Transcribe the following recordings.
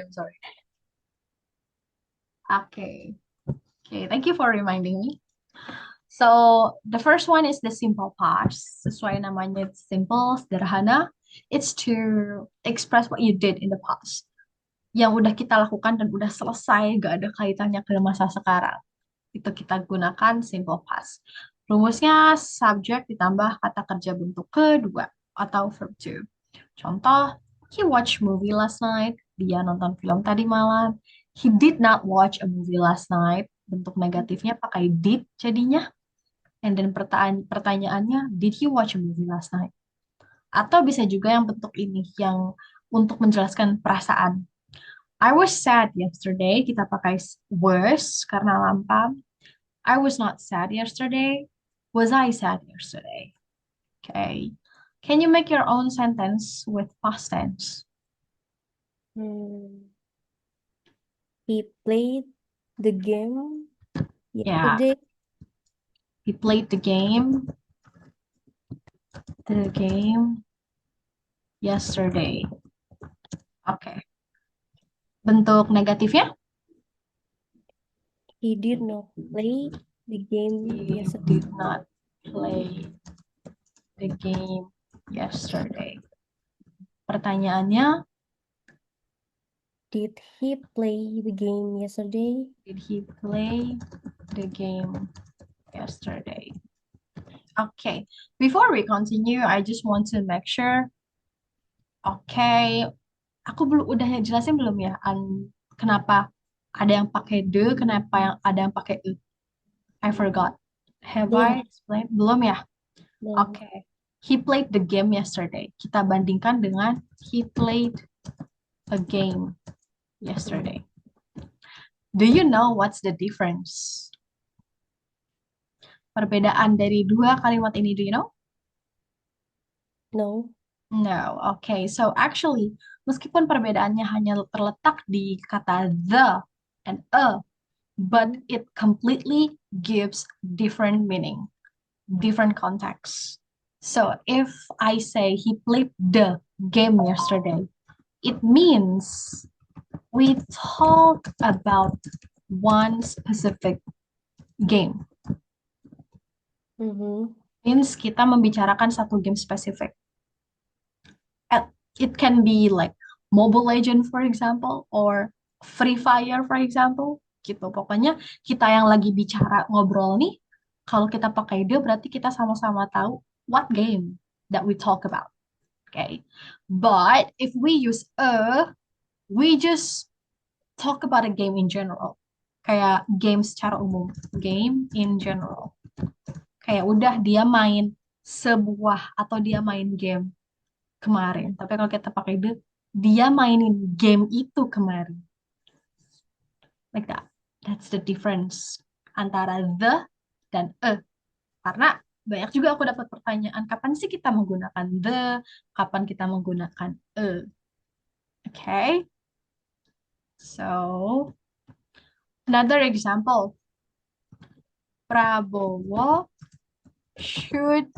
I'm sorry. Okay. Okay, thank you for reminding me. So the first one is the simple past. Sesuai namanya, it's simple, sederhana. It's to express what you did in the past. Yang udah kita lakukan dan udah selesai, gak ada kaitannya ke masa sekarang. Itu kita gunakan simple past. Rumusnya subject ditambah kata kerja bentuk kedua atau verb to. Contoh, he watched movie last night. Dia nonton film tadi malam. He did not watch a movie last night. Bentuk negatifnya pakai did jadinya. And then pertanyaannya, did he watch a movie last night? Atau bisa juga yang bentuk ini, yang untuk menjelaskan perasaan. I was sad yesterday. Kita pakai was karena lampam. I was not sad yesterday. Was I sad yesterday? Okay. Can you make your own sentence with past tense? Hmm. He played the game Yeah, yesterday. he played the game yesterday. Oke. Bentuk negatifnya? He did not play the game He yesterday. did not play the game yesterday. Pertanyaannya, Did he play the game yesterday? did he play the game yesterday? Okay. Before we continue, I just want to make sure. Oke, aku belum udah jelasin belum ya kenapa ada yang pakai the, kenapa yang ada yang pakai e. I forgot. Have Belum, I explained? Belum ya? belum. Oke. He played the game yesterday. Kita bandingkan dengan he played a game yesterday. Do you know what's the difference? Perbedaan dari dua kalimat ini, do you know? No. No. Okay. So actually, meskipun perbedaannya hanya terletak di kata the and a, but Hmm. it completely gives different meaning, different context. So if I say he played the game yesterday, it means we talk about one specific game. Mhm. Means kita membicarakan satu game spesifik. It can be like Mobile Legend, for example, or Free Fire, for example. Gitu. Pokoknya kita yang lagi bicara ngobrol nih, kalau kita pakai dia berarti kita sama-sama tahu what game that we talk about. Okay. But if we use we just talk about a game in general. Kayak game secara umum. Game in general. Kayak udah dia main sebuah atau dia main game kemarin. Tapi kalau kita pakai dia mainin game itu kemarin. Like that. That's the difference antara the dan a. Karena banyak juga aku dapat pertanyaan, kapan sih kita menggunakan the, kapan kita menggunakan a. Okay? So, another example. Prabowo should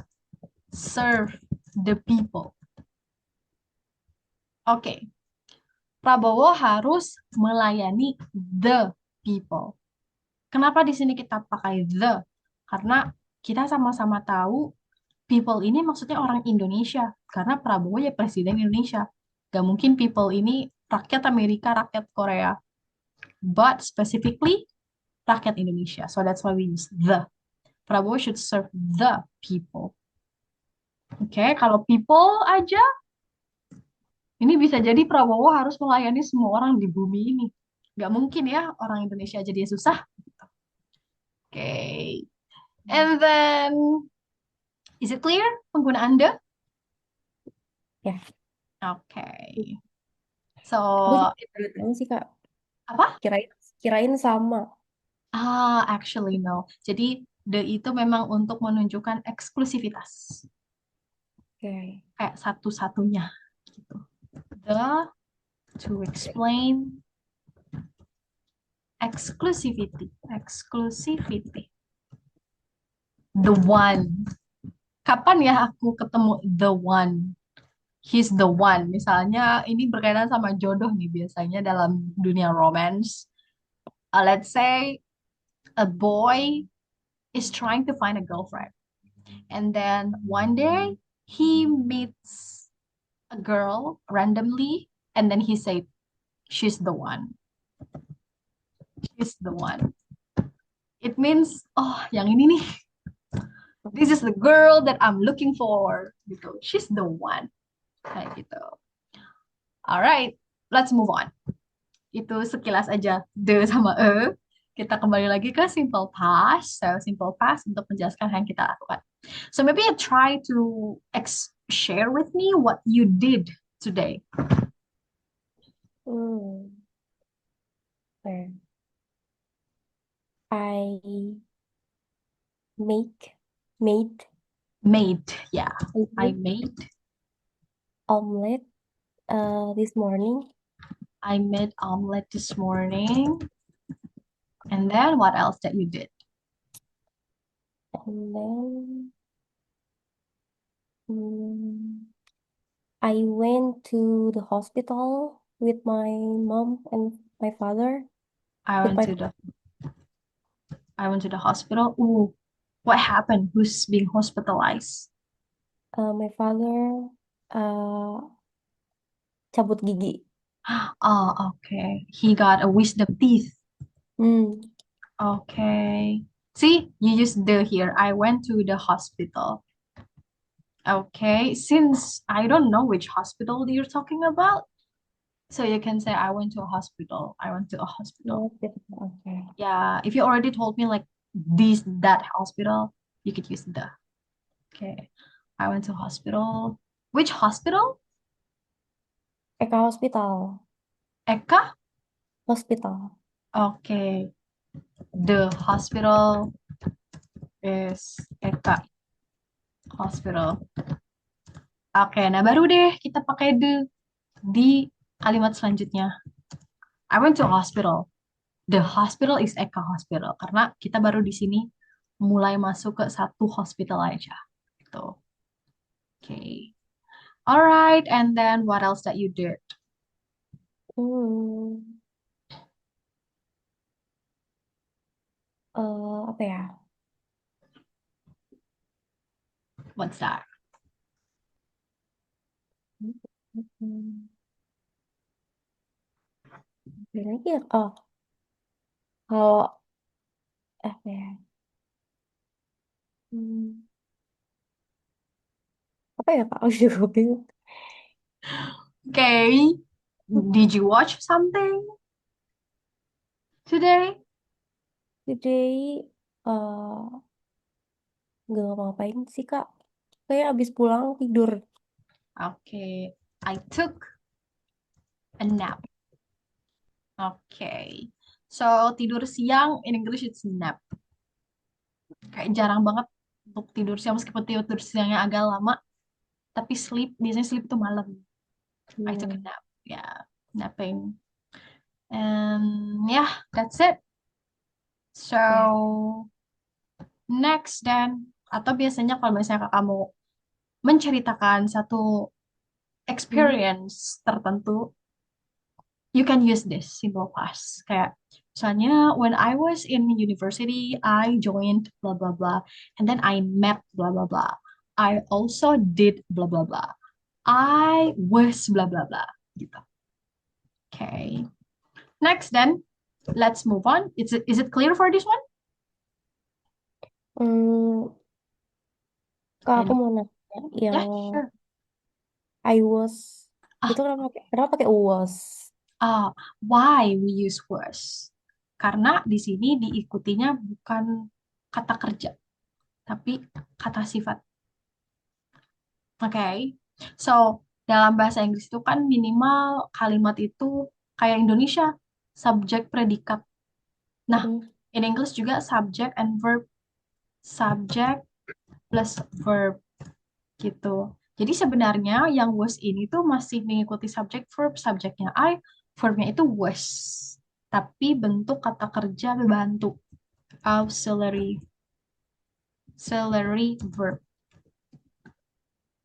serve the people. Oke, Prabowo harus melayani the people. Kenapa di sini kita pakai the? Karena kita sama-sama tahu people ini maksudnya orang Indonesia. Karena Prabowo ya presiden Indonesia. Gak mungkin people ini rakyat Amerika, rakyat Korea. But specifically rakyat Indonesia. So that's why we use the. Prabowo should serve the people. Oke, kalau people aja, ini bisa jadi Prabowo harus melayani semua orang di bumi ini. Gak mungkin ya orang Indonesia aja dia susah. Oke. And then, is it clear penggunaan the? Ya, Oke. aku juga So, baru tahu sih Kak. apa? Kirain kirain sama. Actually no. Jadi, the itu memang untuk menunjukkan eksklusivitas. Oke. Kayak satu-satunya gitu. The to explain exclusivity. Exclusivity. The one. Kapan ya aku ketemu the one? he's the one. Misalnya ini berkaitan sama jodoh nih biasanya dalam dunia romance. Let's say a boy is trying to find a girlfriend. And then one day he meets a girl randomly and then he said, she's the one. She's the one. It means, oh, yang ini nih. This is the girl that I'm looking for. Gitu. She's the one. Kayak gitu. Alright, let's move on. Itu sekilas aja the sama e. Kita kembali lagi ke simple past. So, simple past untuk menjelaskan yang kita lakukan. So, maybe you try to share with me what you did today. Hmm. Okay. I make made Made, yeah. I made made. omelet this morning, I made omelet this morning. And then what else that you did? and then mm, I went to the hospital with my mom and my father. I With went my to the I went to the hospital. Ooh, what happened? Who's being hospitalized? my father uh cabut gigi. Oh, okay. He got a wisdom teeth. Hmm. Okay. See, you used the here. I went to the hospital. Okay. Since I don't know which hospital you're talking about, so you can say I went to a hospital. I went to a hospital. Yes, yes, okay. Yeah. If you already told me like this, that hospital, you could use the. Okay. I went to hospital. Which hospital? Eka Hospital. Eka? Hospital. Okay. The hospital is Eka Hospital. Oke, nah baru deh kita pakai the di kalimat selanjutnya. I went to a hospital. The hospital is Eka Hospital. Karena kita baru di sini mulai masuk ke satu hospital aja. Gitu. Okay. Alright, and then what else that you did? Hmm. Apa ya? What's that? Hmm. Apa lagi ya? Oh, kalau apa ya? Hmm. Apa ya Kak? Oh, juga bingung. Okay. Did you watch something today? Today, nggak ngapa-ngapain sih Kak. Kayak abis pulang tidur. Okay. I took a nap. Okay. So, tidur siang in English it's nap. Kayak jarang banget untuk tidur siang meskipun tidur siangnya agak lama, tapi sleep biasanya sleep itu malam. I took a Hmm. nap. Yeah, napping. And yeah, that's it. Ya. So, next then atau biasanya kalau misalnya kamu menceritakan satu Hmm. experience tertentu, you can use this simple past. Kayak misalnya when I was in university, I joined blah blah blah, and then I met blah blah blah. I also did blah blah blah. I was blah blah blah. Gitu. Okay. Next then, let's move on. Is it clear for this one? Hmm. Kak, aku Any? mau nanya yang Yeah, sure. I was itu Ah, kenapa pakai was? why we use was? Karena di sini diikutinya bukan kata kerja, tapi kata sifat. Oke. So, dalam bahasa Inggris itu kan minimal kalimat itu kayak Indonesia, subjek predikat. Nah, Mm-mm. in English juga subject and verb, subject plus verb gitu. Jadi sebenarnya yang was ini tuh masih mengikuti subject verb, subjeknya I, verbnya itu was. Tapi bentuk kata kerja berbantu, auxiliary, auxiliary verb.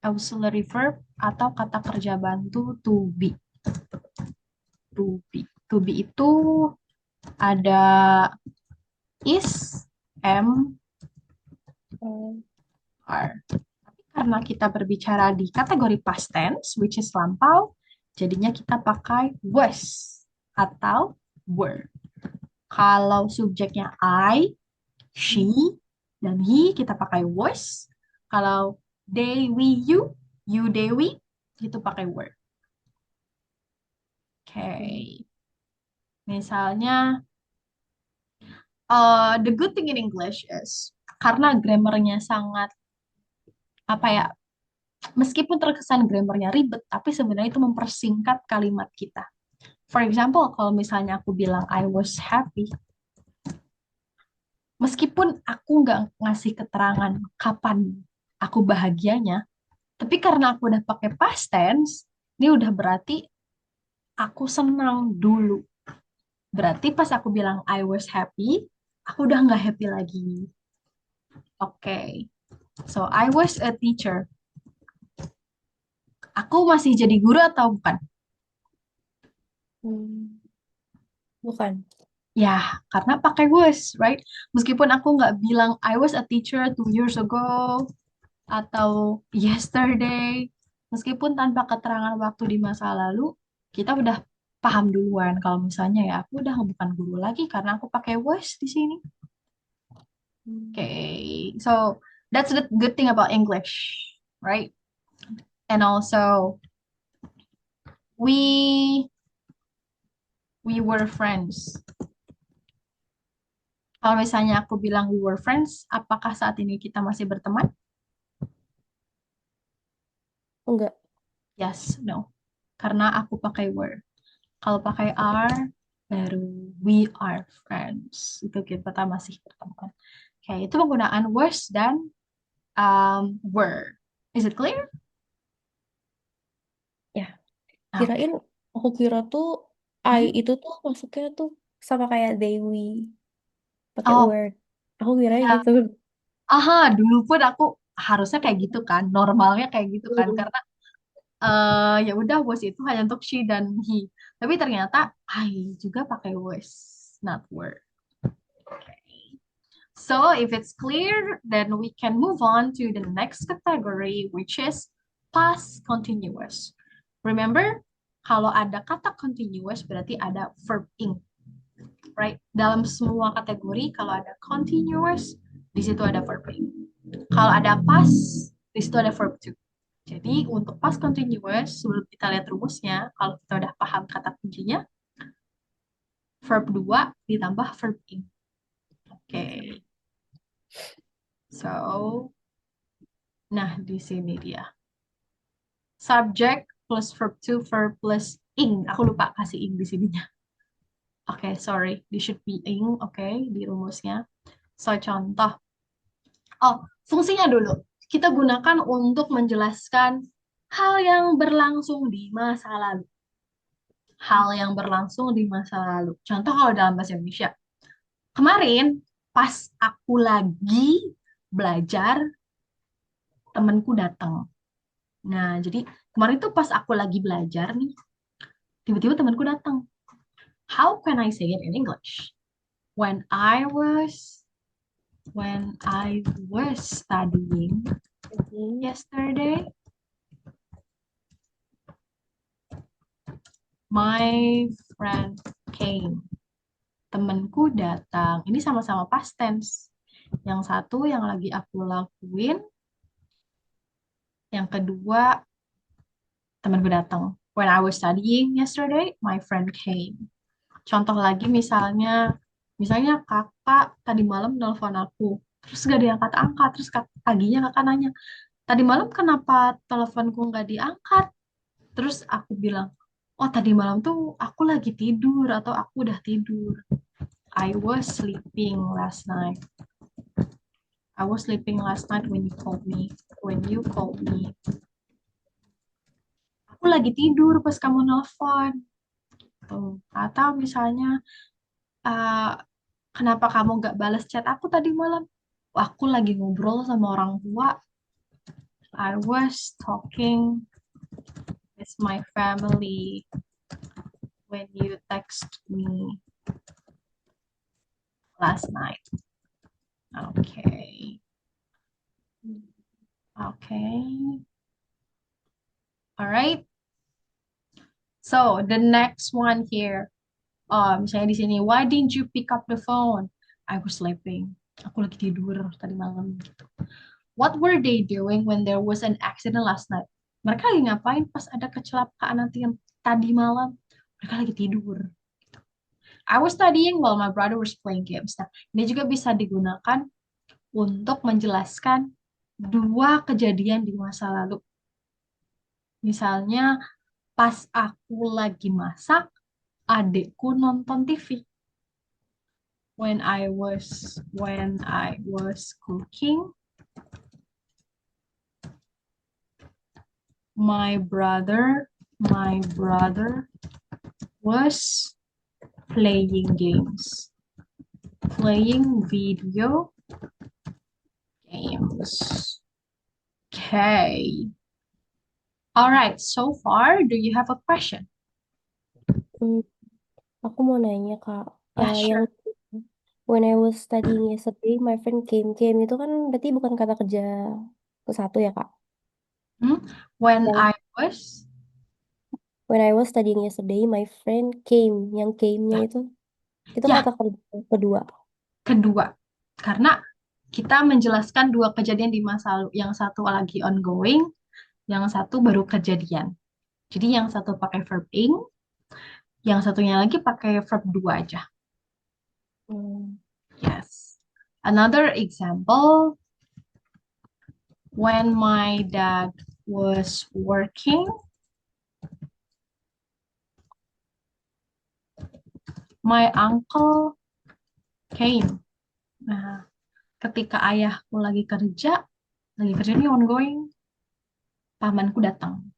auxiliary verb atau kata kerja bantu to be. To be. To be itu ada is, am, Hmm. are. Karena kita berbicara di kategori past tense, which is lampau, jadinya kita pakai was atau were. Kalau subjeknya I, she, dan he, kita pakai was. Kalau they, we, you, they, we, itu pakai were. Oke. Hmm. Misalnya, the good thing in English is, karena grammarnya sangat, apa ya, meskipun terkesan grammarnya ribet, tapi sebenarnya itu mempersingkat kalimat kita. For example, kalau misalnya aku bilang I was happy, meskipun aku nggak ngasih keterangan kapan aku bahagianya, tapi karena aku udah pakai past tense, ini udah berarti aku senang dulu. Berarti pas aku bilang I was happy, aku udah nggak happy lagi. Oke, so I was a teacher. Aku masih jadi guru atau bukan? Hmm. Bukan. Ya, karena pakai was, right? Meskipun aku nggak bilang I was a teacher 2 years ago, atau yesterday, meskipun tanpa keterangan waktu di masa lalu, kita udah paham duluan kalau misalnya ya aku udah bukan guru lagi karena aku pakai was di sini. Hmm. Okay, so that's the good thing about English, right? And also we we were friends. Kalau misalnya aku bilang we were friends, apakah saat ini kita masih berteman? Enggak. Yes, no. Karena aku pakai were. Kalau pakai are, baru we are friends. Itu kita masih berteman. Oke, itu penggunaan was dan were. Is it clear? Ya, Oke. kirain aku kira tuh I Hmm? itu tuh masuknya tuh sama kayak Dewi pakai Oh, word. Aku kira ya. gitu. Aha, dulu pun aku harusnya kayak gitu kan, normalnya kayak gitu kan, Hmm. karena ya udah was itu hanya untuk she dan he. Tapi ternyata I juga pakai was, not were. So if it's clear, then we can move on to the next category, which is past continuous. Remember, kalau ada kata continuous berarti ada verb ing, right? Dalam semua kategori, kalau ada continuous, di situ ada verb ing. Kalau ada past, di situ ada verb to. Jadi untuk past continuous, sebelum kita lihat rumusnya, kalau kita udah paham kata kuncinya, verb 2 ditambah verb ing. Oke, okay. So, nah di sini dia. Subject plus verb to verb plus ing. Aku lupa kasih ing di sininya. Oke, sorry. This should be ing, oke, di rumusnya. So, contoh. Oh, fungsinya dulu. Kita gunakan untuk menjelaskan hal yang berlangsung di masa lalu. Hal yang berlangsung di masa lalu. Contoh kalau dalam bahasa Indonesia. Kemarin, pas aku lagi belajar, temenku datang. Nah, jadi kemarin tuh pas aku lagi belajar nih, tiba-tiba temanku datang. How can I say it in English? When I was when I was studying Hmm. yesterday, my friend came. Temanku datang. Ini sama-sama past tense. Yang satu yang lagi aku lakuin, yang kedua temanku datang. When I was studying yesterday, my friend came. Contoh lagi misalnya kakak tadi malam nelfon aku, terus gak diangkat-angkat, terus paginya kakak nanya, tadi malam kenapa teleponku nggak diangkat? Terus aku bilang, oh tadi malam tuh aku lagi tidur atau aku udah tidur. I was sleeping last night. I was sleeping last night when you called me. When you called me. Aku lagi tidur pas kamu nelfon. Tuh. Atau misalnya, uh, kenapa kamu nggak balas chat aku tadi malam? Aku lagi ngobrol sama orang tua. I was talking with my family when you text me last night. Okay. Okay. All right. So the next one here. Misalnya di sini, why didn't you pick up the phone? I was sleeping. Aku lagi tidur tadi malam gitu. What were they doing when there was an accident last night? Mereka lagi ngapain pas ada kecelakaan nanti yang tadi malam? Mereka lagi tidur. I was studying while my brother was playing games. Nah, ini juga bisa digunakan untuk menjelaskan dua kejadian di masa lalu. Misalnya, pas aku lagi masak, adikku nonton TV. When I was cooking, my brother was playing games, playing video games. Okay. All right. So far, do you have a question? Hmm, aku mau nanya Kak, Yeah, yang sure. when I was studying yesterday, my friend came itu kan berarti bukan kata kerja ke satu ya Kak? Hmm? When Yang I was, when I was studying yesterday, my friend came, yang came-nya itu ya, kata kerja kedua. kedua. Karena kita menjelaskan dua kejadian di masa lalu. Yang satu lagi ongoing, yang satu baru kejadian. Jadi yang satu pakai verb ing, yang satunya lagi pakai verb dua aja. Hmm. Yes. Another example, when my dad was working, my uncle came. Nah, ketika ayahku lagi kerja nih ongoing, pamanku datang.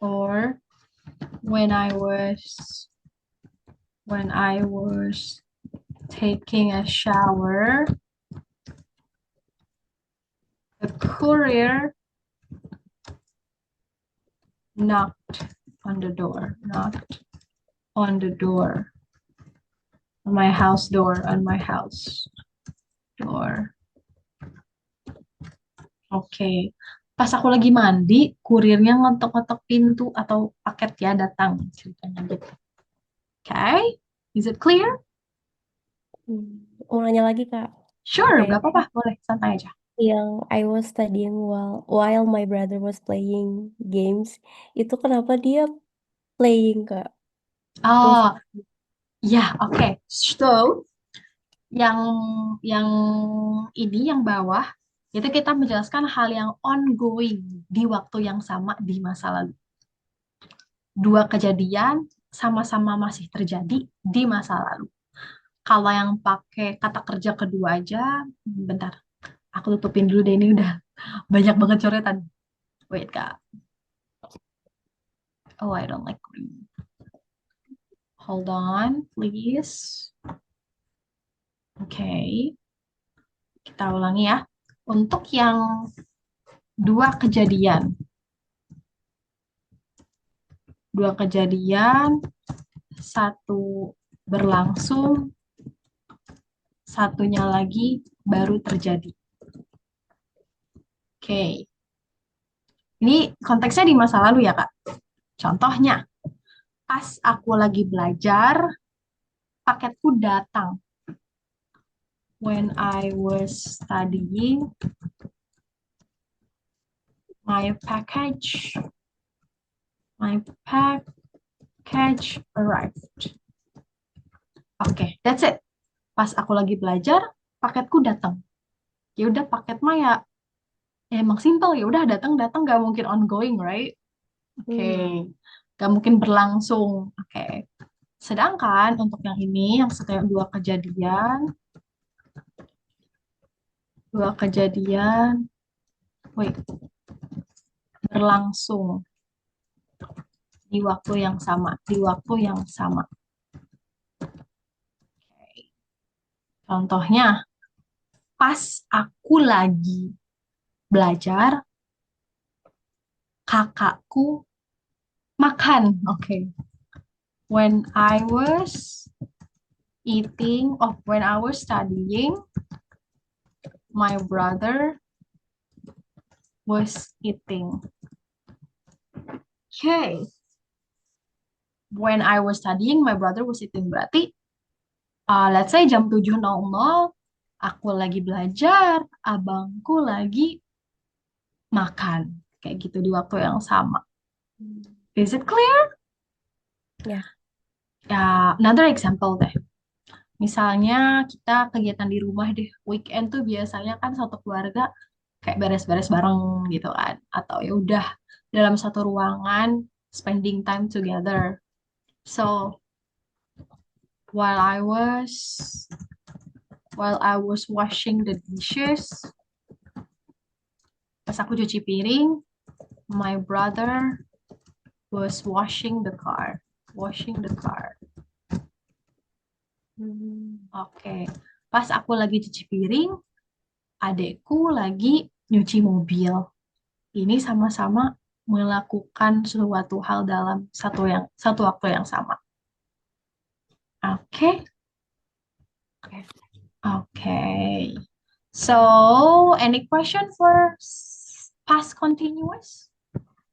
Or when I was when I was taking a shower, the courier knocked knocked on the door, on my house door. Oke. Pas aku lagi mandi, kurirnya ngetok-ngetok pintu atau paket ya datang ceritanya gitu. Okay? Is it clear? Hmm. Mau nanya lagi Kak, Sure, kayak gak apa-apa, boleh, santai aja. yang I was studying while my brother was playing games, itu kenapa dia playing Kak? Was Oh, ya, oke. So, yang yang yang bawah itu kita menjelaskan hal yang ongoing di waktu yang sama di masa lalu. Dua kejadian sama-sama masih terjadi di masa lalu. Kalau yang pakai kata kerja kedua aja, bentar, aku tutupin dulu deh ini udah banyak banget coretan. Wait, Kak. Oh, I don't like green. Hold on, please. Oke, kita ulangi ya. Untuk yang dua dua kejadian, satu berlangsung, satunya lagi baru terjadi. Oke, ini konteksnya di masa lalu ya, Kak. Contohnya, pas aku lagi belajar, paketku datang. When I was studying, my package, my package arrived. Oke, that's it. Pas aku lagi belajar, paketku datang. Ya udah paket mah ya, ya emang simple ya udah datang datang gak mungkin ongoing, right? Oke, gak mungkin berlangsung. Oke. Sedangkan untuk yang ini, yang setiap dua kejadian, wait, berlangsung di waktu yang sama, di waktu yang sama. Contohnya, pas aku lagi belajar, kakakku makan. Oke. When I was when I was studying, my brother was eating. Okay. When I was studying, my brother was eating. Berarti, let's say jam 7.00, aku lagi belajar, abangku lagi makan. Kayak gitu di waktu yang sama. Is it clear? Ya. Ya, another example deh. Misalnya kita kegiatan di rumah deh. Weekend tuh biasanya kan satu keluarga kayak beres-beres bareng gitu kan. Atau ya udah dalam satu ruangan spending time together. So, while I was while I was washing the dishes, pas aku cuci piring, my brother was washing the car. Washing the car. Hmm. Oke. Pas aku lagi cuci piring, adekku lagi nyuci mobil. Ini sama-sama melakukan suatu hal dalam satu waktu yang sama. Oke. Oke. Okay. So, any question for past continuous?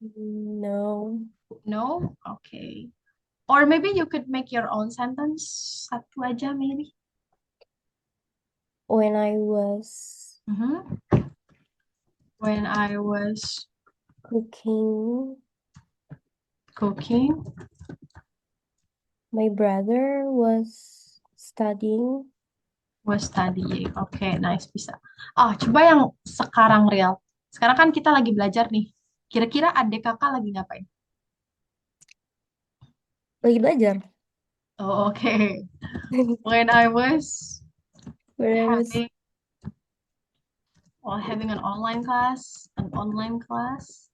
No. No? Okay. Or maybe you could make your own sentence. Satu aja maybe. When I was Mhm. When I was cooking, cooking, my brother was studying. was studying. Okay, nice, bisa. Coba yang sekarang real. Sekarang kan kita lagi belajar nih. Kira-kira adik kakak lagi ngapain? Lagi belajar. Oh, okay. When I was When I was having having an online class, online class.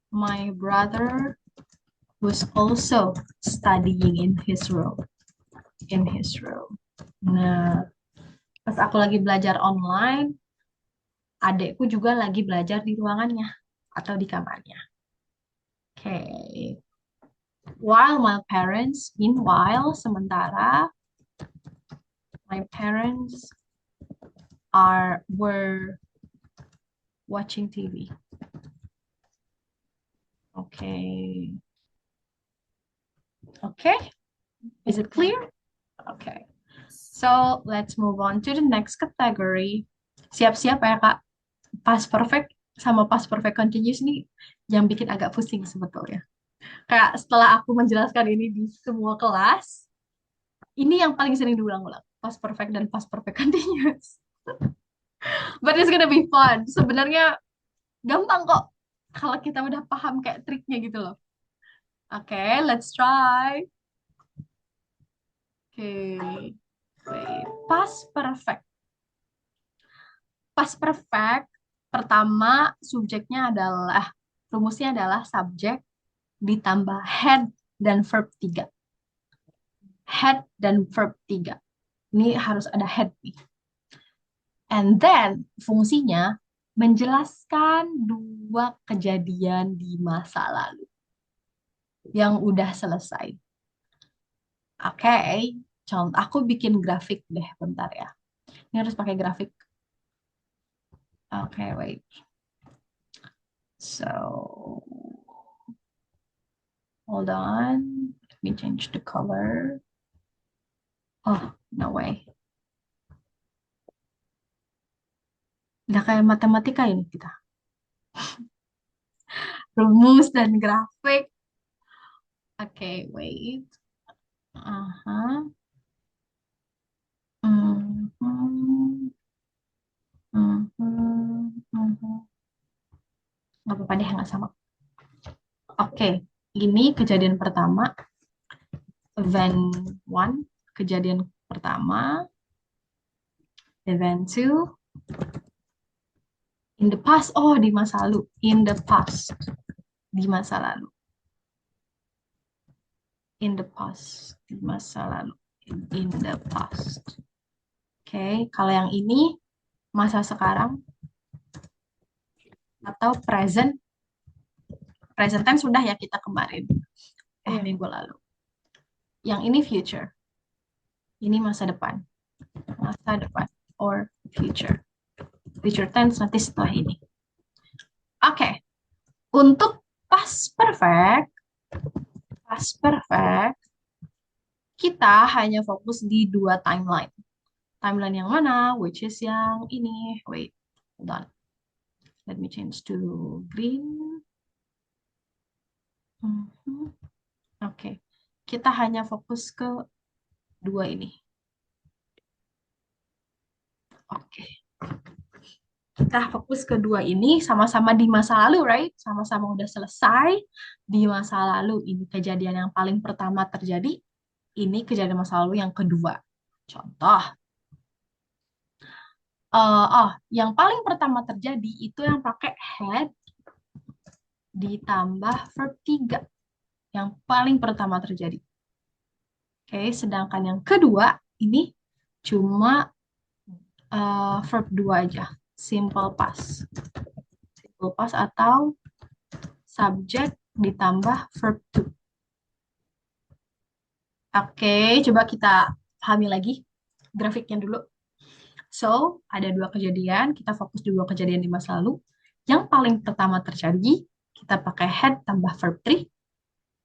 my brother was also studying in his room. In his room. Nah, pas aku lagi belajar online, adekku juga lagi belajar di ruangannya atau di kamarnya. Okay. Meanwhile, sementara, my parents were watching TV. Okay. Okay. Is it clear? Okay. So let's move on to the next category. Siap-siap ya Kak. Past perfect sama past perfect continuous nih yang bikin agak pusing sebetulnya. Kayak setelah aku menjelaskan ini di semua kelas, ini yang paling sering diulang-ulang. Past perfect dan past perfect continuous. But it's gonna be fun. Sebenarnya gampang kok kalau kita udah paham kayak triknya gitu loh. Oke, let's try. Oke, wait. Past perfect. Past perfect, pertama rumusnya adalah subjek ditambah head dan verb 3. Head dan verb 3. Ini harus ada head nih. And then fungsinya menjelaskan dua kejadian di masa lalu yang udah selesai. Oke, contoh aku bikin grafik deh bentar ya. Ini harus pakai grafik. Oke, wait. So, hold on. Let me change the color. Oh, no way. Udah kayak matematika ini kita. Rumus dan grafik. Oke, wait. Aha. Mhm. Mhm. Mhm. Nggak apa-apa deh, nggak sama. Oke, ini kejadian pertama. Event one, kejadian pertama. Event two, in the past. Oh, di masa lalu. In the past. Di masa lalu. In the past. Di masa lalu. In the past. Oke, kalau yang ini masa sekarang. atau present. Present tense sudah ya kita kemarin. Iya. Minggu lalu. Yang ini future. Ini masa depan. Masa depan or future. Future tense nanti setelah ini. Oke. Untuk past perfect, kita hanya fokus di dua timeline. Timeline yang mana? Which is yang ini. Wait, hold on. Let me change to green. Mhm. Oke. Kita hanya fokus ke dua ini. Oke. Kita fokus ke dua ini sama-sama di masa lalu, right? Sama-sama udah selesai di masa lalu. Ini kejadian yang paling pertama terjadi. Ini kejadian masa lalu yang kedua. Contoh, yang paling pertama terjadi itu yang pakai had ditambah verb 3. Yang paling pertama terjadi. Oke, sedangkan yang kedua ini cuma verb 2 aja. Simple past. Simple past atau subject ditambah verb 2. Oke, coba kita pahami lagi grafiknya dulu. So, ada dua kejadian, kita fokus di dua kejadian di masa lalu. Yang paling pertama terjadi, kita pakai had tambah verb 3.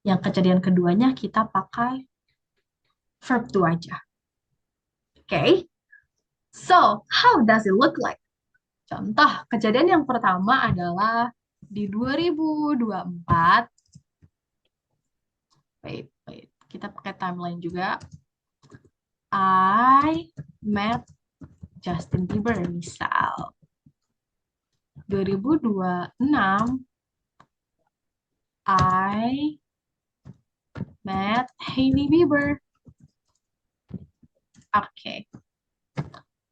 Yang kejadian keduanya kita pakai verb 2 aja. Oke, so how does it look like? Contoh, kejadian yang pertama adalah di 2024. Wait. Kita pakai timeline juga. I met Justin Bieber, misal. 2026, I met Hailey Bieber. Oke.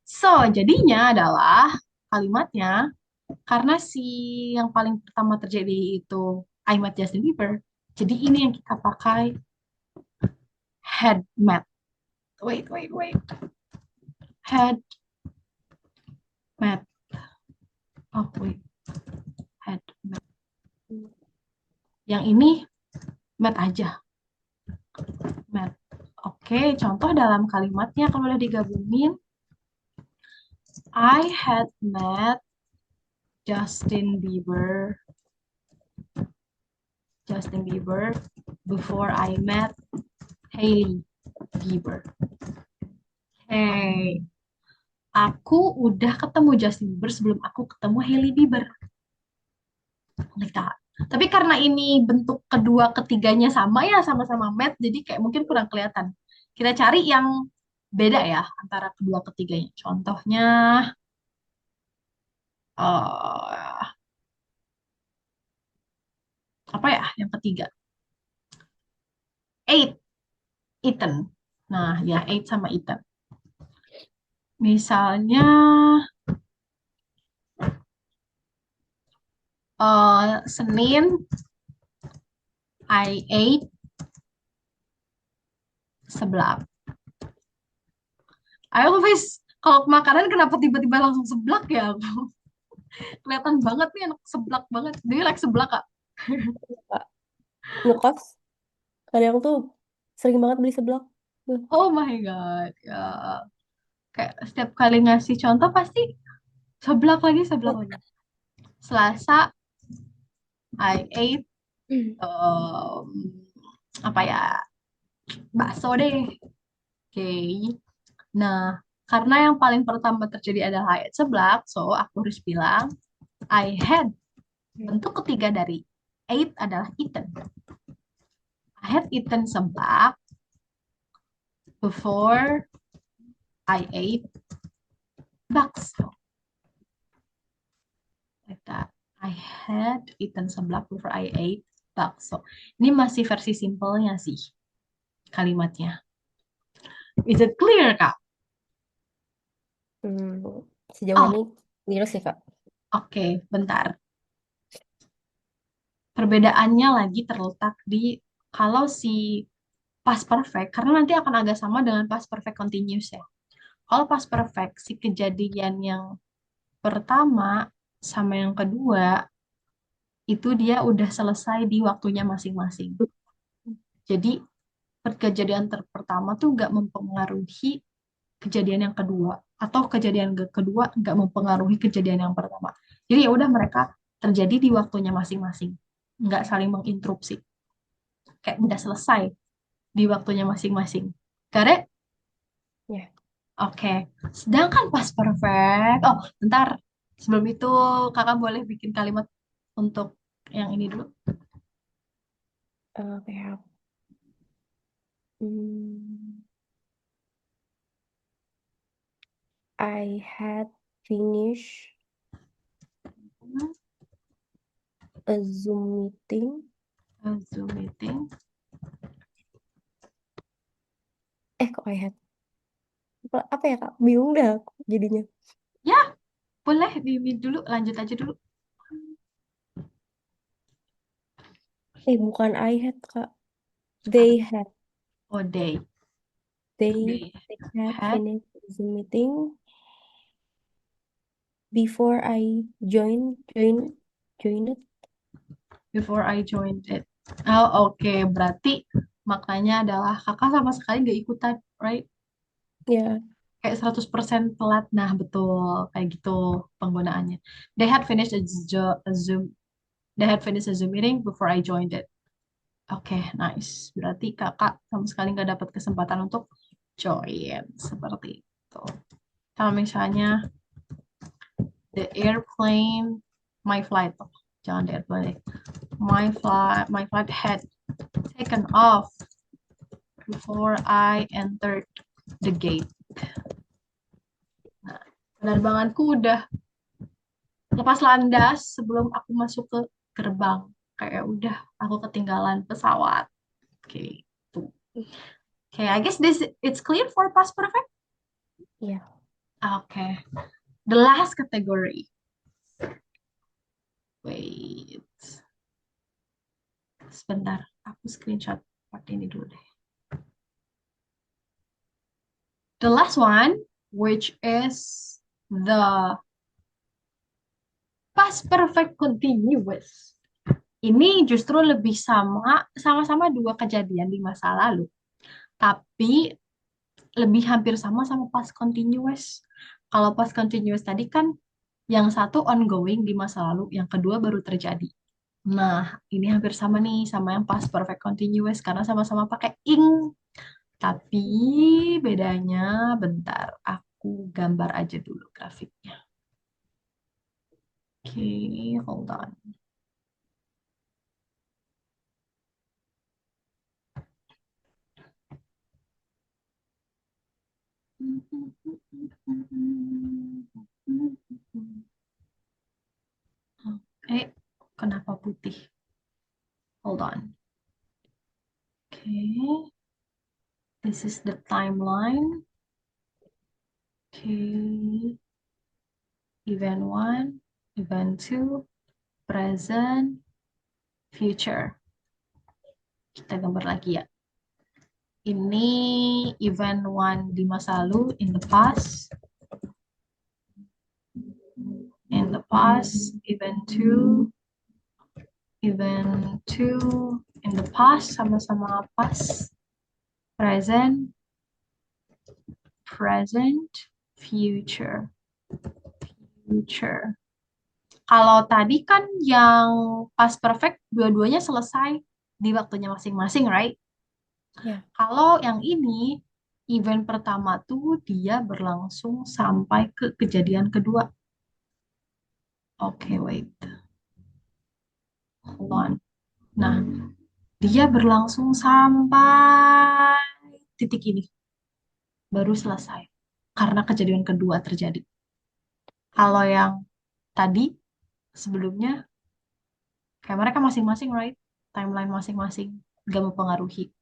So, jadinya adalah kalimatnya, karena si yang paling pertama terjadi itu I met Justin Bieber, jadi ini yang kita pakai had met. Wait. Had met. Oh, wait. Had met. Yang ini met aja. Met. Oke, contoh dalam kalimatnya kalau udah digabungin, I had met Justin Bieber before I met Hailey Bieber. Hey, aku udah ketemu Justin Bieber sebelum aku ketemu Hailey Bieber. Like. Tapi karena ini bentuk kedua ketiganya sama ya, sama-sama met, jadi kayak mungkin kurang kelihatan. Kita cari yang beda ya antara kedua ketiganya. Contohnya, eh apa ya yang ketiga? Eight, eaten. Nah, ya eight sama eaten. Misalnya, Senin, I ate seblak. I always, kalau makanan kenapa tiba-tiba langsung seblak ya? Kelihatan banget nih anak seblak banget. Do you like seblak, Kak? Kak, ngekos kadang tuh sering banget beli seblak. Duh, Oh my God. Ya, kayak setiap kali ngasih contoh pasti seblak lagi, seblak lagi. Selasa, I ate um, apa ya, bakso deh. Oke. Nah, karena yang paling pertama terjadi adalah I ate seblak, so aku harus bilang I had. Bentuk ketiga dari ate adalah eaten. I had eaten seblak before I ate bakso. Like that. I had eaten seblak before I ate bakso. Ini masih versi simpelnya sih kalimatnya. Is it clear, Kak? sejauh Oh, ini mirip sih Kak. oke, bentar. Perbedaannya lagi terletak di kalau si past perfect, karena nanti akan agak sama dengan past perfect continuous ya. Kalau past perfect, si kejadian yang pertama sama yang kedua itu dia udah selesai di waktunya masing-masing. Jadi kejadian pertama tuh nggak mempengaruhi kejadian yang kedua, atau kejadian kedua nggak mempengaruhi kejadian yang pertama. Jadi ya udah mereka terjadi di waktunya masing-masing, nggak saling menginterupsi. Kayak udah selesai di waktunya masing-masing. Got it? Ya. Oke. Sedangkan pas perfect. Oh, bentar. Sebelum itu kakak boleh bikin kalimat untuk yang ini dulu. Kayak hmm, I had finished a Zoom meeting. Zoom meeting. Kok I had apa ya Kak? Bingung dah aku jadinya. Ya, boleh di dulu. Lanjut aja dulu. Bukan I had Kak. They had Oh, they. they They they had had finished the Zoom meeting before I joined it. before I joined it. Oh, oke. Berarti maknanya adalah kakak sama sekali nggak ikutan, right? Ya, Kayak 100% telat. Nah, betul. Kayak gitu penggunaannya. They had finished a Zoom. They had finished a Zoom meeting before I joined it. Oke, nice. Berarti kakak sama sekali nggak dapat kesempatan untuk join. Seperti itu. Kalau misalnya the airplane, my flight. Oh, jangan the airplane. My flight had taken off before I entered the gate. Nah, penerbanganku udah lepas landas sebelum aku masuk ke gerbang. Kayak udah aku ketinggalan pesawat. Oke, tuh. Oke, I guess this it's clear for past perfect. ya. Oke, the last category. Wait, sebentar. Aku screenshot part ini dulu deh. The last one, which is the past perfect continuous. Ini justru lebih sama-sama dua kejadian di masa lalu, tapi lebih hampir sama sama past continuous. Kalau past continuous tadi kan yang satu ongoing di masa lalu, yang kedua baru terjadi. Nah, ini hampir sama nih sama yang past perfect continuous karena sama-sama pakai ing. Tapi bedanya bentar, aku gambar aja dulu grafiknya. Oke, hold on. Eh, kenapa putih? Hold on. Okay, this is the timeline. Okay, event one, event two, present, future. Kita gambar lagi ya. Ini event one di masa lalu, in the past. In the past, event two in the past, sama-sama past, present, present, future, future. Kalau tadi kan yang past perfect dua-duanya selesai di waktunya masing-masing, right? Ya. Kalau yang ini event pertama tuh dia berlangsung sampai ke kejadian kedua. Oke, wait. Hold on. Nah, dia berlangsung sampai titik ini, baru selesai. Karena kejadian kedua terjadi. Kalau yang tadi, sebelumnya, kayak mereka masing-masing, right? Timeline masing-masing, gak mempengaruhi.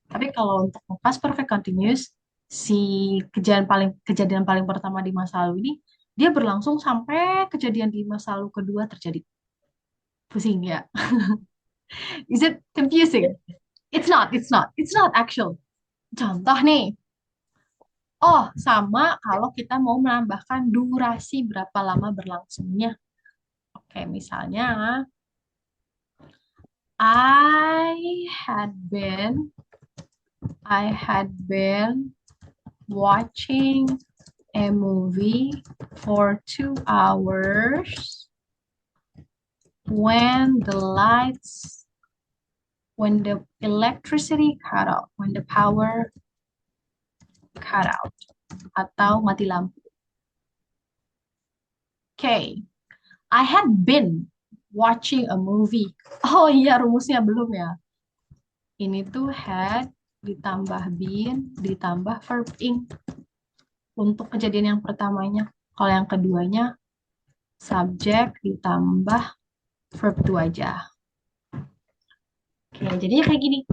Tapi kalau untuk past perfect continuous, si kejadian paling pertama di masa lalu ini, dia berlangsung sampai kejadian di masa lalu kedua terjadi. Pusing ya? Is it confusing? It's not actual. Contoh nih, oh, sama kalau kita mau menambahkan durasi berapa lama berlangsungnya. Kayak misalnya, I had been I had been watching a movie for 2 hours when the lights, when the electricity cut out, when the power cut out, atau mati lampu. Okay, I had been watching a movie. Oh iya, rumusnya belum ya. Ini tuh had ditambah been ditambah verb ing untuk kejadian yang pertamanya. Kalau yang keduanya subjek ditambah verb to aja. Oke, jadinya kayak gini.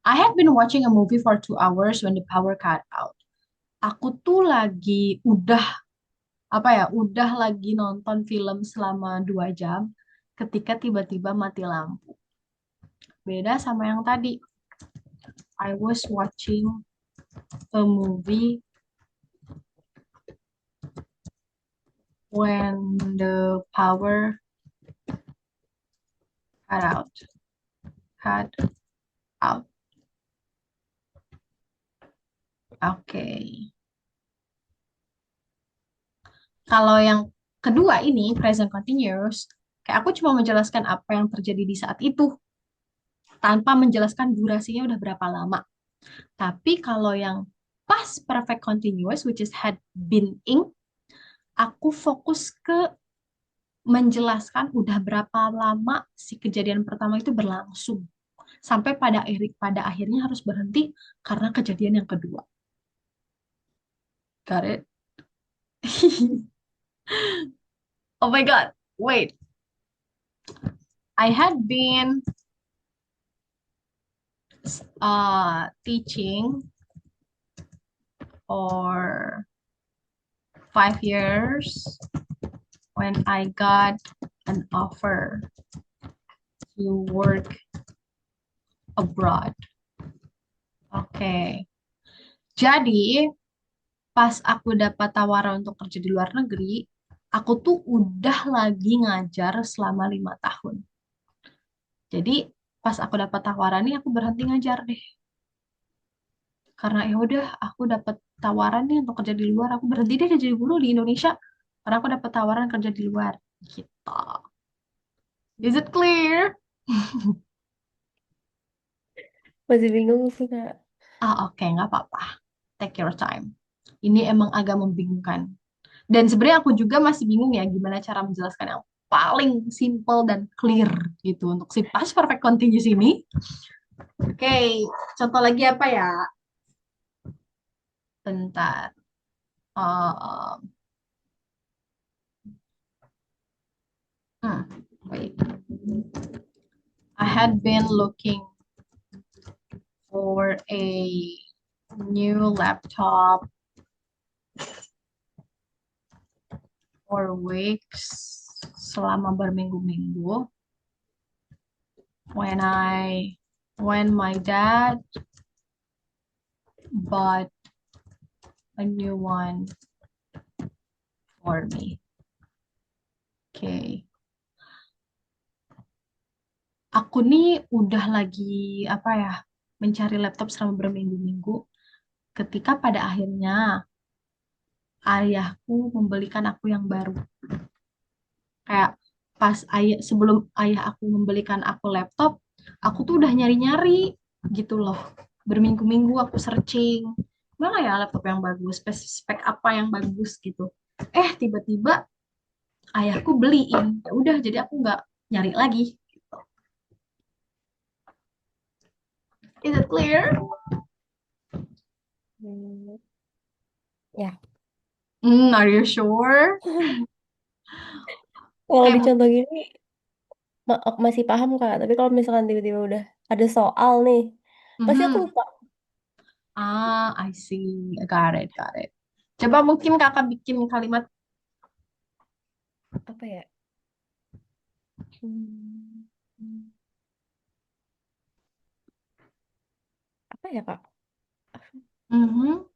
I had been watching a movie for 2 hours when the power cut out. Aku tuh lagi udah lagi nonton film selama 2 jam ketika tiba-tiba mati lampu. Beda sama yang tadi. I was watching a movie when the power cut out. Cut out. Oke. Kalau yang kedua ini, present continuous, kayak aku cuma menjelaskan apa yang terjadi di saat itu, tanpa menjelaskan durasinya udah berapa lama. Tapi kalau yang past perfect continuous, which is had been ing, aku fokus ke menjelaskan udah berapa lama si kejadian pertama itu berlangsung. Sampai pada akhirnya harus berhenti karena kejadian yang kedua. Got it? Oh my God, wait. I had been teaching for 5 years when I got an offer to work abroad. Oke. Jadi, pas aku dapat tawaran untuk kerja di luar negeri, aku tuh udah lagi ngajar selama 5 tahun. Jadi, pas aku dapat tawaran nih, aku berhenti ngajar deh. Karena ya udah, aku dapat tawaran nih untuk kerja di luar, aku berhenti deh jadi guru di Indonesia. Karena aku dapat tawaran kerja di luar. Gitu. Is it clear? Masih bingung sih, Kak. Oke, nggak apa-apa. Take your time. Ini emang agak membingungkan. Dan sebenarnya aku juga masih bingung ya gimana cara menjelaskan yang paling simple dan clear gitu untuk si past perfect continuous ini. Oke, contoh lagi apa ya? Bentar. Uh, wait. I had been looking for a new laptop for weeks selama berminggu-minggu. When my dad bought a new one for me. Okay. Aku nih udah lagi mencari laptop selama berminggu-minggu ketika pada akhirnya ayahku membelikan aku yang baru. Kayak pas sebelum ayah aku membelikan aku laptop, aku tuh udah nyari-nyari gitu loh. Berminggu-minggu aku searching, mana ya laptop yang bagus, spek apa yang bagus gitu. Tiba-tiba ayahku beliin. Ya udah, jadi aku nggak nyari lagi. Is it clear? Hmm, ya. Are you sure? Kalau Kayak dicontoh gini, aku masih paham, Kak. Tapi kalau misalkan tiba-tiba udah ada soal nih, pasti aku mhm. lupa. I see. Got it, got it. Coba mungkin kakak bikin kalimat. Apa ya? Hmm, apa ya, Kak? Mhm.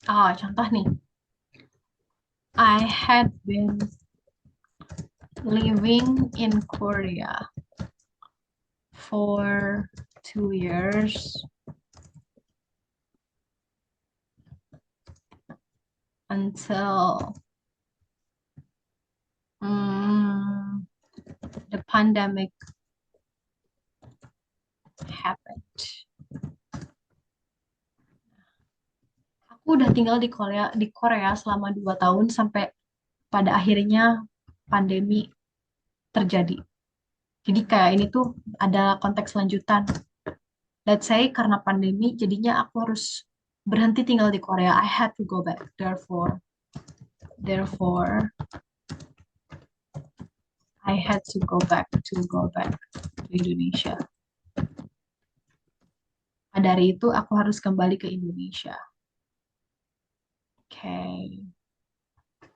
Contoh nih. I had been. living in Korea for 2 years until mm, the pandemic happened. Aku udah tinggal di Korea selama 2 tahun sampai pada akhirnya pandemi terjadi. Jadi kayak ini tuh ada konteks lanjutan. Let's say karena pandemi, jadinya aku harus berhenti tinggal di Korea. I had to go back. Therefore, I had to go back to Indonesia. Nah, dari itu aku harus kembali ke Indonesia. Oke.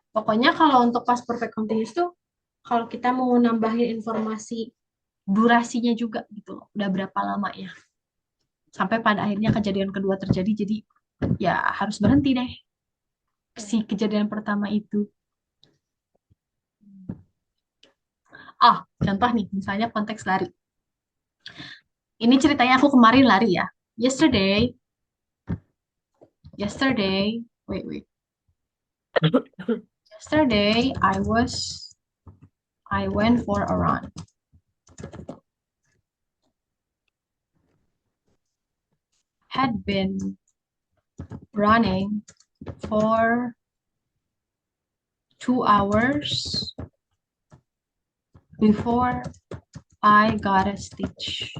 Pokoknya kalau untuk past perfect continuous tuh, kalau kita mau nambahin informasi durasinya juga gitu loh. Udah berapa lama ya. Sampai pada akhirnya kejadian kedua terjadi, jadi ya harus berhenti deh si kejadian pertama itu. Contoh nih, misalnya konteks lari. Ini ceritanya aku kemarin lari ya. Yesterday, yesterday, wait. Yesterday, I went for a run. Had been running for 2 hours before I got a stitch.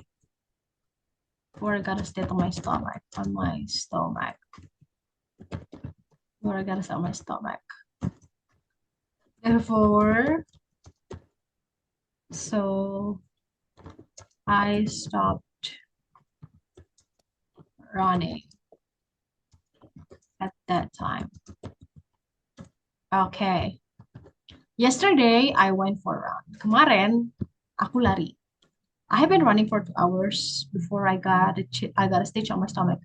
Before I got a stitch on my stomach. Before I got a stitch on my stomach. Therefore, so I stopped running at that time. Okay. Yesterday, I went for a run. Kemarin, aku lari. I have been running for 2 hours before I got a stitch on my stomach.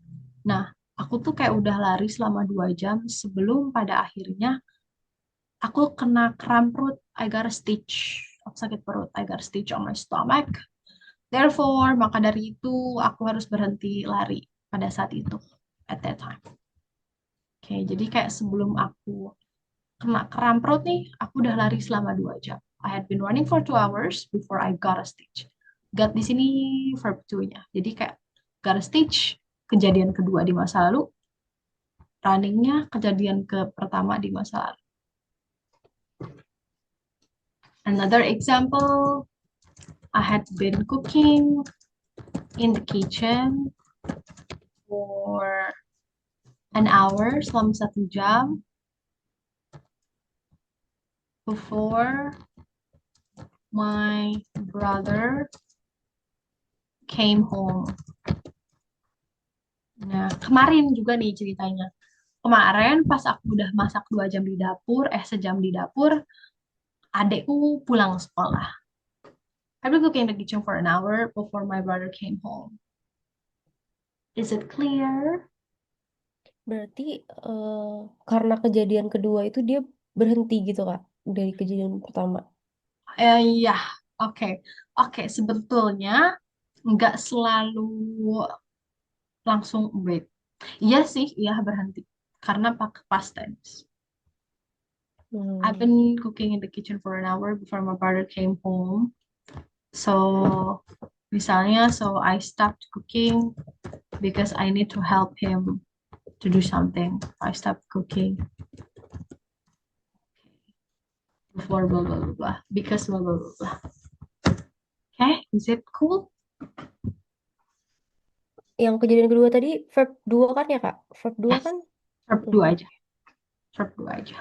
Nah, aku tuh kayak udah lari selama 2 jam sebelum pada akhirnya aku kena kram perut. I got a stitch. Aku sakit perut. I got a stitch on my stomach. Therefore, maka dari itu aku harus berhenti lari pada saat itu. At that time. Oke, jadi kayak sebelum aku kena kram perut nih, aku udah lari selama 2 jam. I had been running for 2 hours before I got a stitch. Got di sini verb to-nya. Jadi kayak got a stitch, kejadian kedua di masa lalu, runningnya kejadian ke pertama di masa lalu. Another example, I had been cooking in the kitchen for an hour, selama 1 jam, before my brother came home. Nah, kemarin juga nih ceritanya. Kemarin pas aku udah masak 2 jam di dapur, sejam di dapur, adekku pulang sekolah. I've been cooking in the kitchen for an hour before my brother came home. Is it clear? Berarti karena kejadian kedua itu dia berhenti gitu Kak dari kejadian pertama. Ya, oke. Oke, sebetulnya nggak selalu langsung wait. Iya sih, iya berhenti. Karena pakai past tense. I've Hmm. been cooking in the kitchen for an hour before my brother came home. So, misalnya, so I stopped cooking because I need to help him to do something. I stopped cooking before blah blah blah blah because blah blah blah blah. Okay, is it cool? Yang kejadian kedua tadi verb 2 kan ya Kak? Verb 2 Yes, kan? verb Hmm. dua aja. Verb dua aja.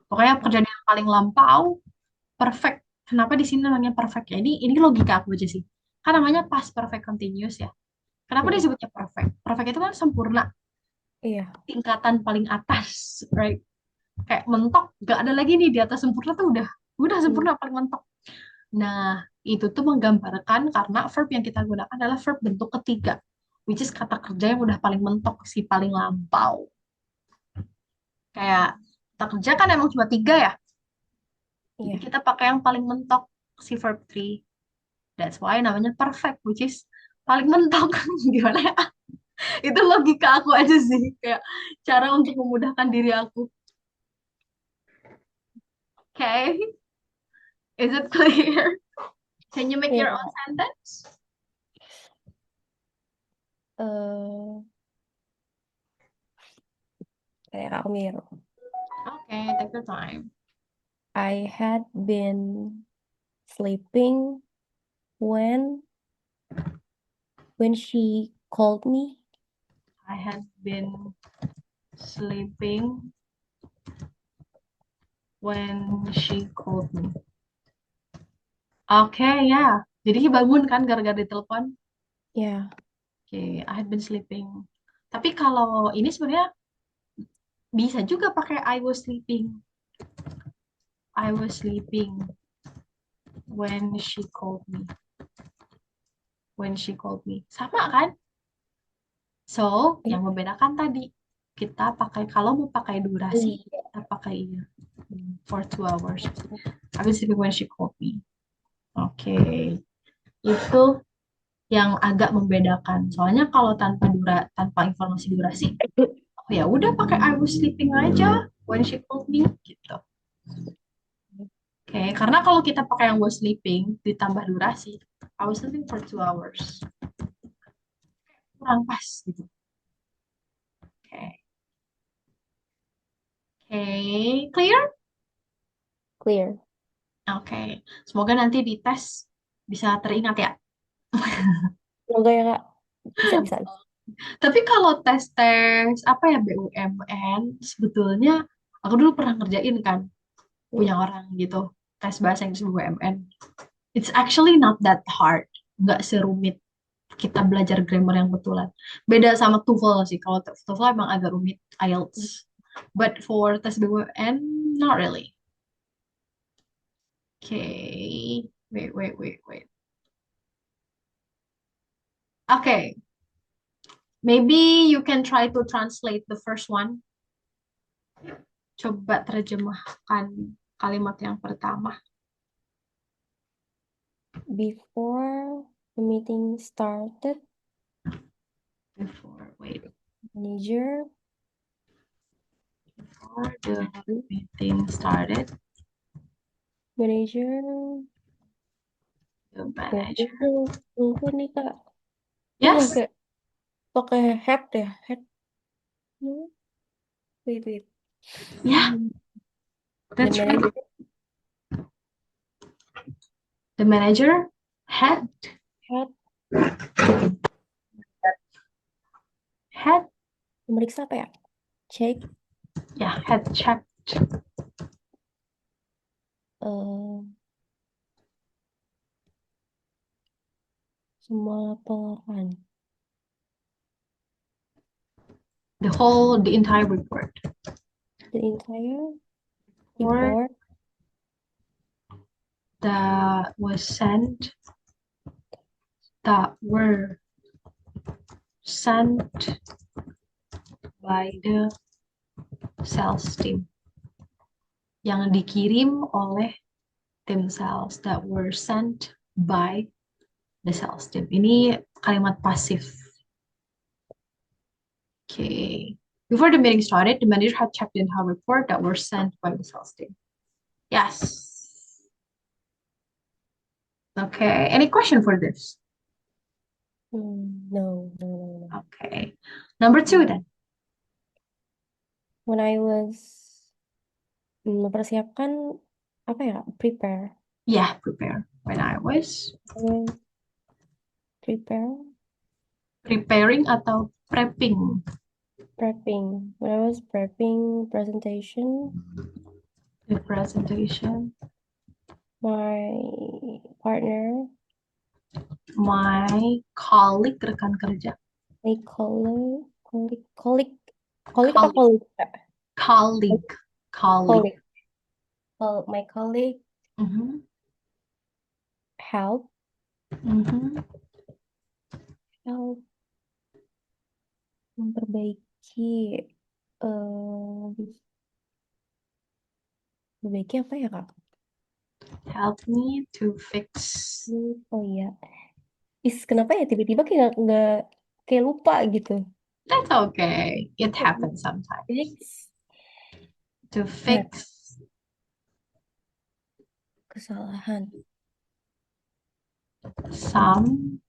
Pokoknya Oh, kejadian yang paling lampau, perfect. Kenapa di sini namanya perfect ya? Ini logika aku aja sih. Kan namanya past perfect continuous ya. Kenapa mm-mm. disebutnya perfect? Perfect itu kan sempurna, Iya. tingkatan paling atas, right? Kayak mentok, gak ada lagi nih di atas sempurna tuh udah Hmm. sempurna paling mentok. Nah, itu tuh menggambarkan karena verb yang kita gunakan adalah verb bentuk ketiga, which is kata kerja yang udah paling mentok, si paling lampau. Kayak kata kerja kan emang cuma tiga ya, Jadi Iya. kita pakai yang paling mentok si verb three. That's why namanya perfect, which is paling mentok. Gimana ya? Itu logika aku aja sih, kayak cara untuk memudahkan diri aku. Okay, is it clear? Can you make your own Iya. sentence? Eh, kayak Kak Mir. Okay, take your time. I had been sleeping when she called me. I had been sleeping when she called me. Oke, ya. Jadi bangun kan gara-gara ditelepon. Ya, Oke, I had been sleeping. Tapi kalau ini sebenarnya bisa juga pakai I was sleeping. I was sleeping when she called me. When she called me. Sama kan? So, yang membedakan tadi kita pakai kalau mau pakai durasi iya. kita pakai iya. For 2 hours. I was sleeping when she called me. Oke, itu yang agak membedakan. Soalnya kalau tanpa informasi durasi, oh ya udah pakai I was sleeping aja when she called me gitu. Oke, karena kalau kita pakai yang was sleeping ditambah durasi, I was sleeping for 2 hours. Kurang pas gitu. Oke. Oke, clear? Clear. Oke. Semoga nanti di tes bisa teringat ya. Semoga ya Kak. Bisa, bisa. Tapi kalau tes-tes apa ya BUMN sebetulnya aku dulu pernah ngerjain kan punya orang gitu tes bahasa Inggris BUMN. It's actually not that hard. Nggak serumit kita belajar grammar yang betulan. Beda sama TOEFL sih. Kalau TOEFL emang agak rumit IELTS. But for tes BUMN, not really. Okay. Wait. Okay. Maybe you can try to translate the first one. Coba terjemahkan kalimat yang pertama. Before the meeting started, Wait. manager Before the meeting started, manager the tunggu manager. tunggu nih Kak. Ini Yes. pakai head ya, head. Hmm, wait. Yeah, The that's right. manager The manager had had had memeriksa apa ya? Check yeah had checked eh, semua laporan. the entire report. The entire Report report that was sent that were sent by the sales team. Yang dikirim oleh tim sales that were sent by the sales team. Ini kalimat pasif. Okay. Before the meeting started, the manager had checked in her report that were sent by the sales team. Yes. Okay. Any question for this? no. Okay. Number two then. When I was mempersiapkan apa ya? Prepare. Yeah, prepare. When I was Eh, Prepare. preparing atau prepping. Prepping. When I was prepping presentation, The presentation. my partner, My colleague, rekan kerja. my colleague apa Colleague. colleague? Colleague. Colleague. Colleague. My colleague Mhm, help mhm. help memperbaiki eh memperbaiki apa ya Kak? Help me to fix. Oh iya. Kenapa ya tiba-tiba kayak nggak kayak lupa gitu. That's okay. It happens sometimes. Fix To eh, fix kesalahan. some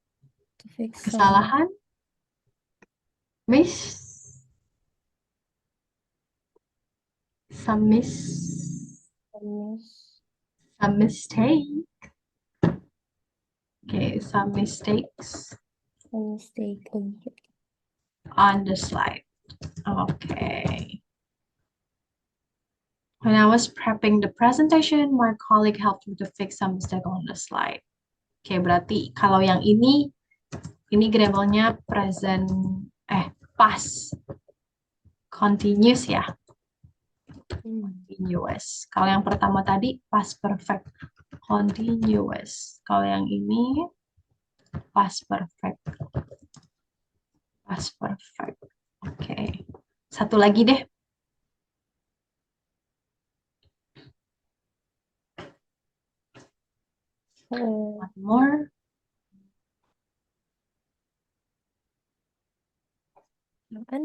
To fix some kesalahan, miss, some miss, miss, some mistake. Okay, some mistakes some mistake. Oh iya. on the slide. Okay. When I was prepping the presentation, my colleague helped me to fix some mistake on the slide. Oke, berarti kalau yang ini grammarnya present, past continuous ya, Hmm. continuous. Kalau yang pertama tadi past perfect, continuous. Kalau yang ini past perfect, past perfect. Oke, satu lagi deh. Eh, One more. kan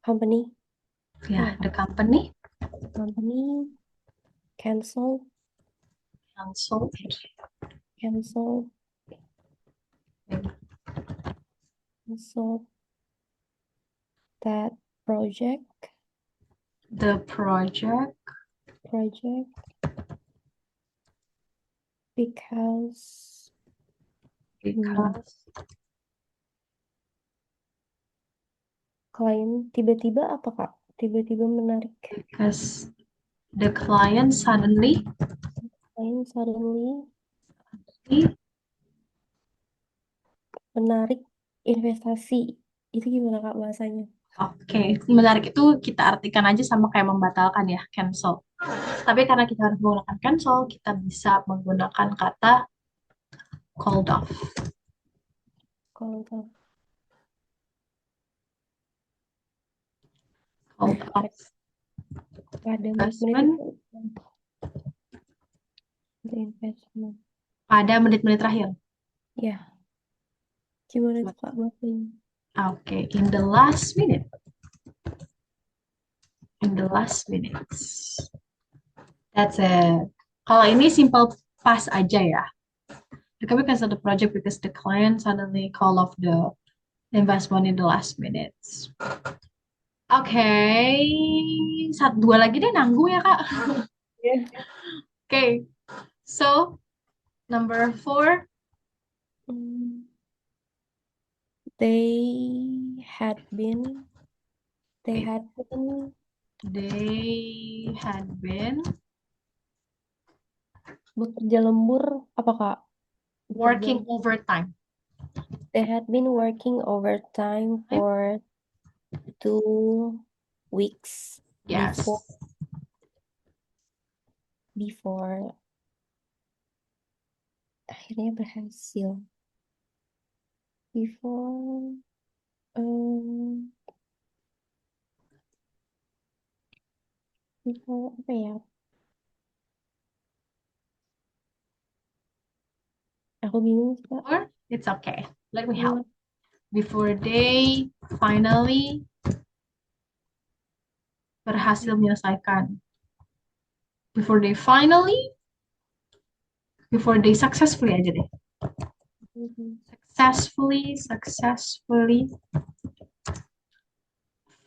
company. Ya, Apa? the company Company cancel cancel cancel cancel that the project project because hmm, because klien tiba-tiba apa Kak? Tiba-tiba menarik. because the client suddenly. Klien suddenly menarik investasi. Itu gimana Kak bahasanya? Oke, menarik itu kita artikan aja sama kayak membatalkan ya, cancel. Tapi karena kita harus menggunakan cancel, kita bisa menggunakan kata called off. Kalau tahu Called off pada menit-menit investment itu the investment. pada menit-menit terakhir. Ya, gimana tuh Kak bahasanya? Oke, in the last minute. In the last minutes. That's it. Kalau ini simple past aja ya. Because of the project, because the client suddenly call off the investment in the last minutes. Oke, satu dua lagi deh nanggung ya Kak. Ya. Okay, so number 4, Hmm, They had been, they wait, had been they had been bekerja lembur, apa Kak? Bekerja, working overtime. they had been working overtime for 2 weeks before, Yes, before akhirnya berhasil. Before, um, before apa ya? Aku bingung sih Kak. or it's okay. Let me help. Iya. Before they finally berhasil menyelesaikan. Before they finally, before they successfully aja deh. Mhm. Successfully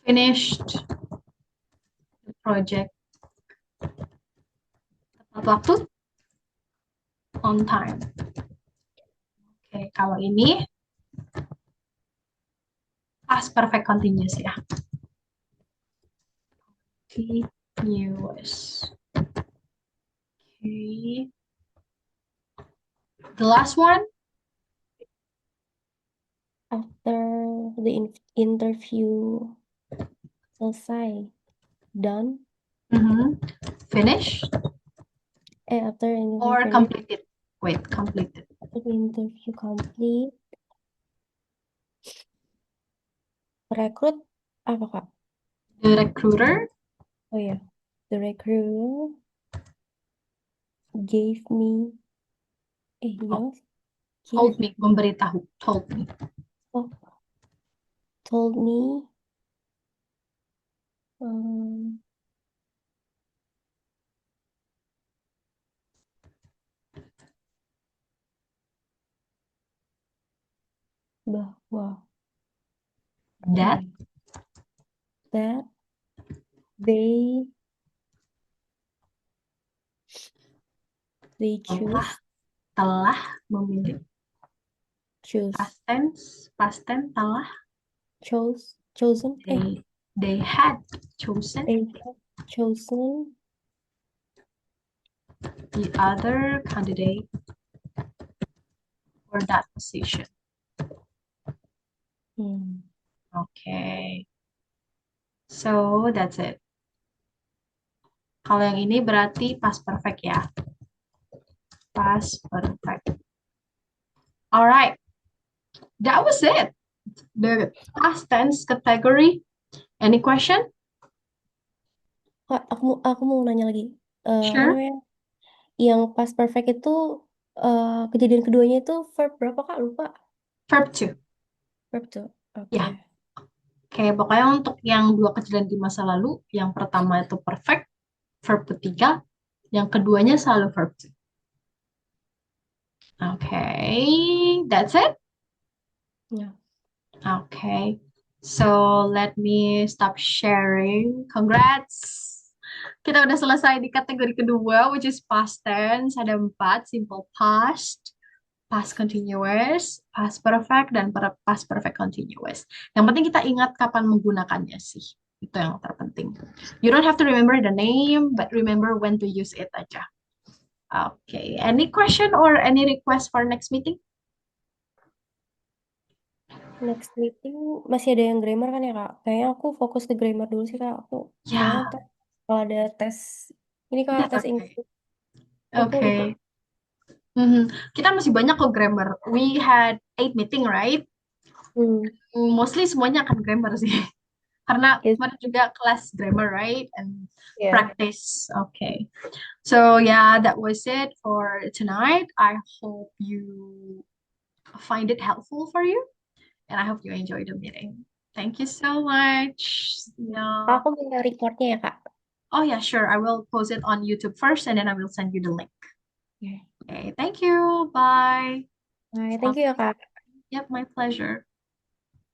finished the project tepat waktu, on time. Oke, kalau ini past perfect continuous ya. Continuous. Okay. The last one, After the interview selesai, done, mhm, finish after interview or finish, completed. Wait, completed. after the interview complete, rekrut apa Kak? The recruiter Oh ya, the recruiter gave me, Oh, jangan sih. told Gave, me, memberitahu, told me. oh, told me, um, bahwa, That okay, that they, they telah, choose, telah memilih. choose, Past tense telah. chosen, They had chosen they have chosen, the other candidate for that position. hmm, Okay, so that's it. Kalau yang ini berarti past perfect ya. Past perfect. Alright, that was it. The past tense category. Any question? Kak, aku mau nanya lagi. Apa Sure. namanya? Yang past perfect itu kejadian keduanya itu verb berapa Kak? Lupa. Verb to. Verb tuh. Oke. Ya, kayak pokoknya untuk yang dua kejadian di masa lalu, yang pertama itu perfect, verb ketiga, yang keduanya selalu verb to. Okay, that's it. Ya. Okay, so let me stop sharing. Congrats. Kita udah selesai di kategori kedua, which is past tense. Ada empat, simple past, past continuous, past perfect, dan past perfect continuous. Yang penting kita ingat kapan menggunakannya sih. Itu yang terpenting. You don't have to remember the name, but remember when to use it aja. Okay, any question or any request for next meeting? Next meeting masih ada yang grammar kan ya Kak? Kayaknya aku fokus ke grammar dulu sih Kak. Soalnya Ya, ntar kalau ada tes ini Kak, that's tes okay. Inggris, aku ikut. Okay. Mhm. Kita masih banyak kok grammar. We had 8 meeting, right? Hmm. Mostly semuanya akan grammar sih. Karena Yes. kemarin juga kelas grammar, right? And Ya. practice. Okay. So yeah, that was it for tonight. I hope you find it helpful for you, and I hope you enjoy the meeting. Thank you so much. Kak, Yeah. aku minta recordnya ya Kak. Oh yeah, sure. I will post it on YouTube first, and then I will send you the link. Ya. Okay. Thank you. Bye. Nah, thank Have- you ya Kak. Yep, my pleasure.